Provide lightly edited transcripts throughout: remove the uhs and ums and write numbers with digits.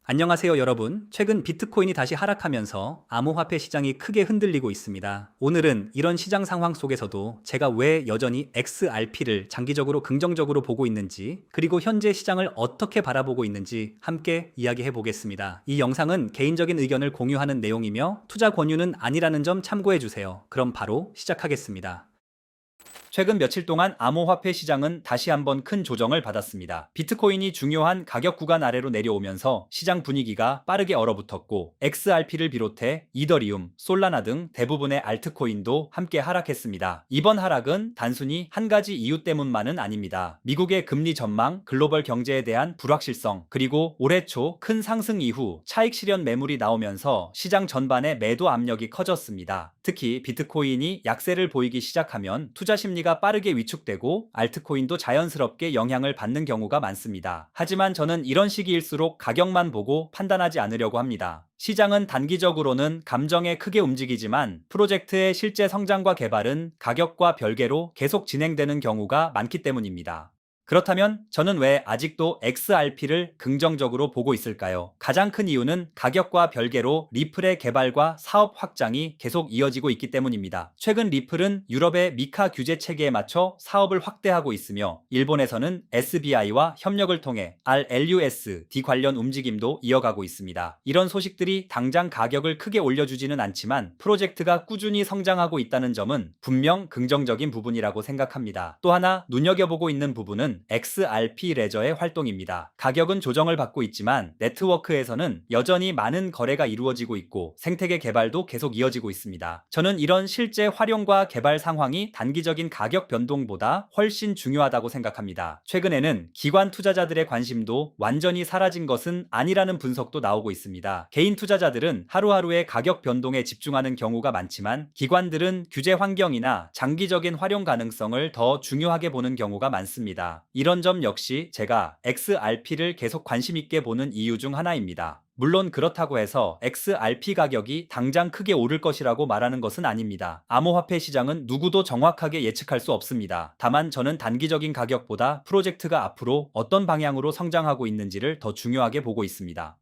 안녕하세요, 여러분. 최근 비트코인이 다시 하락하면서 암호화폐 시장이 크게 흔들리고 있습니다. 오늘은 이런 시장 상황 속에서도 제가 왜 여전히 XRP를 장기적으로 긍정적으로 보고 있는지, 그리고 현재 시장을 어떻게 바라보고 있는지 함께 이야기해 보겠습니다. 이 영상은 개인적인 의견을 공유하는 내용이며 투자 권유는 아니라는 점 참고해 주세요. 그럼 바로 시작하겠습니다. 최근 며칠 동안 암호화폐 시장은 다시 한번 큰 조정을 받았습니다. 비트코인이 중요한 가격 구간 아래로 내려오면서 시장 분위기가 빠르게 얼어붙었고 XRP를 비롯해 이더리움, 솔라나 등 대부분의 알트코인도 함께 하락했습니다. 이번 하락은 단순히 한 가지 이유 때문만은 아닙니다. 미국의 금리 전망, 글로벌 경제에 대한 불확실성, 그리고 올해 초 큰 상승 이후 차익 실현 매물이 나오면서 시장 전반의 매도 압력이 커졌습니다. 특히 비트코인이 약세를 보이기 시작하면 투자 심리가 빠르게 위축되고 알트코인도 자연스럽게 영향을 받는 경우가 많습니다. 하지만 저는 이런 시기일수록 가격만 보고 판단하지 않으려고 합니다. 시장은 단기적으로는 감정에 크게 움직이지만 프로젝트의 실제 성장과 개발은 가격과 별개로 계속 진행되는 경우가 많기 때문입니다. 그렇다면 저는 왜 아직도 XRP를 긍정적으로 보고 있을까요? 가장 큰 이유는 가격과 별개로 리플의 개발과 사업 확장이 계속 이어지고 있기 때문입니다. 최근 리플은 유럽의 미카 규제 체계에 맞춰 사업을 확대하고 있으며 일본에서는 SBI와 협력을 통해 RLUSD 관련 움직임도 이어가고 있습니다. 이런 소식들이 당장 가격을 크게 올려주지는 않지만 프로젝트가 꾸준히 성장하고 있다는 점은 분명 긍정적인 부분이라고 생각합니다. 또 하나 눈여겨보고 있는 부분은 XRP 레저의 활동입니다. 가격은 조정을 받고 있지만 네트워크에서는 여전히 많은 거래가 이루어지고 있고 생태계 개발도 계속 이어지고 있습니다. 저는 이런 실제 활용과 개발 상황이 단기적인 가격 변동보다 훨씬 중요하다고 생각합니다. 최근에는 기관 투자자들의 관심도 완전히 사라진 것은 아니라는 분석도 나오고 있습니다. 개인 투자자들은 하루하루의 가격 변동에 집중하는 경우가 많지만 기관들은 규제 환경이나 장기적인 활용 가능성을 더 중요하게 보는 경우가 많습니다. 이런 점 역시 제가 XRP를 계속 관심 있게 보는 이유 중 하나입니다. 물론 그렇다고 해서 XRP 가격이 당장 크게 오를 것이라고 말하는 것은 아닙니다. 암호화폐 시장은 누구도 정확하게 예측할 수 없습니다. 다만 저는 단기적인 가격보다 프로젝트가 앞으로 어떤 방향으로 성장하고 있는지를 더 중요하게 보고 있습니다.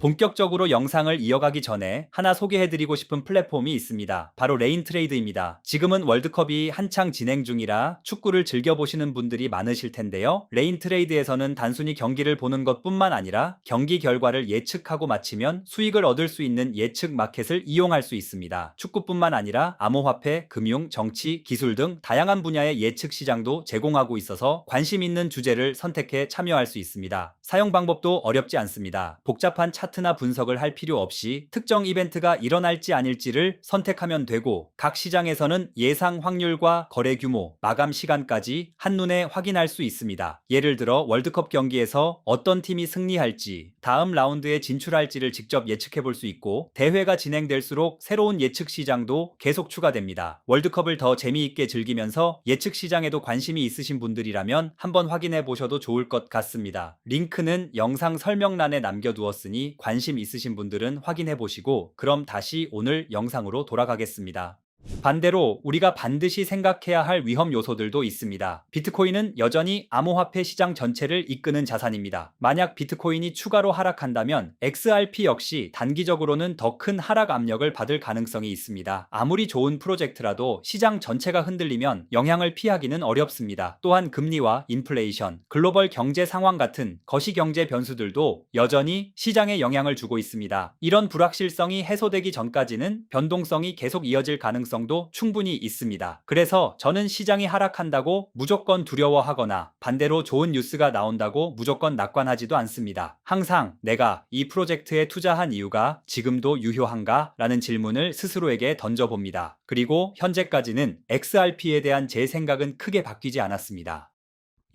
본격적으로 영상을 이어가기 전에 하나 소개해드리고 싶은 플랫폼이 있습니다. 바로 레인트레이드입니다. 지금은 월드컵이 한창 진행 중이라 축구를 즐겨보시는 분들이 많으실 텐데요. 레인트레이드에서는 단순히 경기를 보는 것뿐만 아니라 경기 결과를 예측하고 마치면 수익을 얻을 수 있는 예측 마켓을 이용할 수 있습니다. 축구뿐만 아니라 암호화폐, 금융, 정치, 기술 등 다양한 분야의 예측 시장도 제공하고 있어서 관심 있는 주제를 선택해 참여할 수 있습니다. 사용 방법도 어렵지 않습니다. 복잡한 차트나 분석을 할 필요 없이 특정 이벤트가 일어날지 아닐지를 선택하면 되고 각 시장에서는 예상 확률과 거래 규모, 마감 시간까지 한눈에 확인할 수 있습니다. 예를 들어 월드컵 경기에서 어떤 팀이 승리할지, 다음 라운드에 진출할지를 직접 예측해 볼 수 있고 대회가 진행될수록 새로운 예측 시장도 계속 추가됩니다. 월드컵을 더 재미있게 즐기면서 예측 시장에도 관심이 있으신 분들이라면 한번 확인해 보셔도 좋을 것 같습니다. 링크는 영상 설명란에 남겨두었으니 관심 있으신 분들은 확인해 보시고 그럼 다시 오늘 영상으로 돌아가겠습니다. 반대로 우리가 반드시 생각해야 할 위험 요소들도 있습니다. 비트코인은 여전히 암호화폐 시장 전체를 이끄는 자산입니다. 만약 비트코인이 추가로 하락한다면 XRP 역시 단기적으로는 더 큰 하락 압력을 받을 가능성이 있습니다. 아무리 좋은 프로젝트라도 시장 전체가 흔들리면 영향을 피하기는 어렵습니다. 또한 금리와 인플레이션, 글로벌 경제 상황 같은 거시경제 변수들도 여전히 시장에 영향을 주고 있습니다. 이런 불확실성이 해소되기 전까지는 변동성이 계속 이어질 가능성도 충분히 있습니다. 그래서 저는 시장이 하락한다고 무조건 두려워하거나 반대로 좋은 뉴스가 나온다고 무조건 낙관하지도 않습니다. 항상 내가 이 프로젝트에 투자한 이유가 지금도 유효한가? 라는 질문을 스스로에게 던져봅니다. 그리고 현재까지는 XRP에 대한 제 생각은 크게 바뀌지 않았습니다.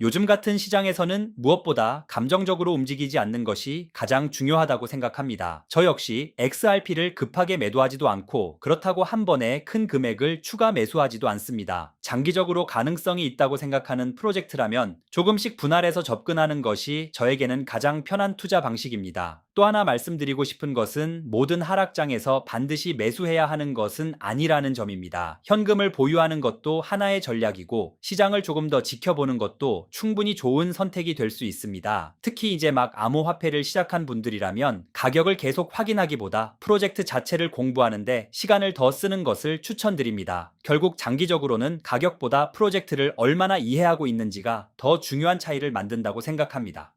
요즘 같은 시장에서는 무엇보다 감정적으로 움직이지 않는 것이 가장 중요하다고 생각합니다. 저 역시 XRP를 급하게 매도하지도 않고 그렇다고 한 번에 큰 금액을 추가 매수하지도 않습니다. 장기적으로 가능성이 있다고 생각하는 프로젝트라면 조금씩 분할해서 접근하는 것이 저에게는 가장 편한 투자 방식입니다. 또 하나 말씀드리고 싶은 것은 모든 하락장에서 반드시 매수해야 하는 것은 아니라는 점입니다. 현금을 보유하는 것도 하나의 전략이고 시장을 조금 더 지켜보는 것도 충분히 좋은 선택이 될 수 있습니다. 특히 이제 막 암호화폐를 시작한 분들이라면 가격을 계속 확인하기보다 프로젝트 자체를 공부하는데 시간을 더 쓰는 것을 추천드립니다. 결국 장기적으로는 가격보다 프로젝트를 얼마나 이해하고 있는지가 더 중요한 차이를 만든다고 생각합니다.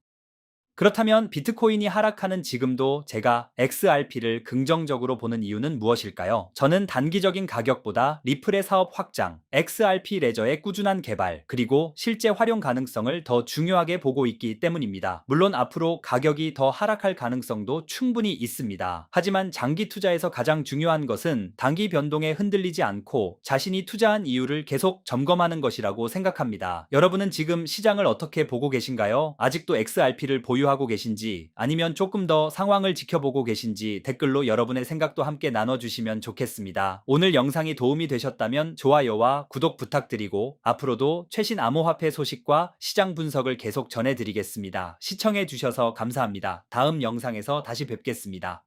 그렇다면 비트코인이 하락하는 지금도 제가 XRP를 긍정적으로 보는 이유는 무엇일까요? 저는 단기적인 가격보다 리플의 사업 확장, XRP 레저의 꾸준한 개발, 그리고 실제 활용 가능성을 더 중요하게 보고 있기 때문입니다. 물론 앞으로 가격이 더 하락할 가능성도 충분히 있습니다. 하지만 장기 투자에서 가장 중요한 것은 단기 변동에 흔들리지 않고 자신이 투자한 이유를 계속 점검하는 것이라고 생각합니다. 여러분은 지금 시장을 어떻게 보고 계신가요? 아직도 XRP를 보유하고 계신지, 아니면 조금 더 상황을 지켜보고 계신지 댓글로 여러분의 생각도 함께 나눠주시면 좋겠습니다. 오늘 영상이 도움이 되셨다면 좋아요와 구독 부탁드리고 앞으로도 최신 암호화폐 소식과 시장 분석을 계속 전해드리겠습니다. 시청해주셔서 감사합니다. 다음 영상에서 다시 뵙겠습니다.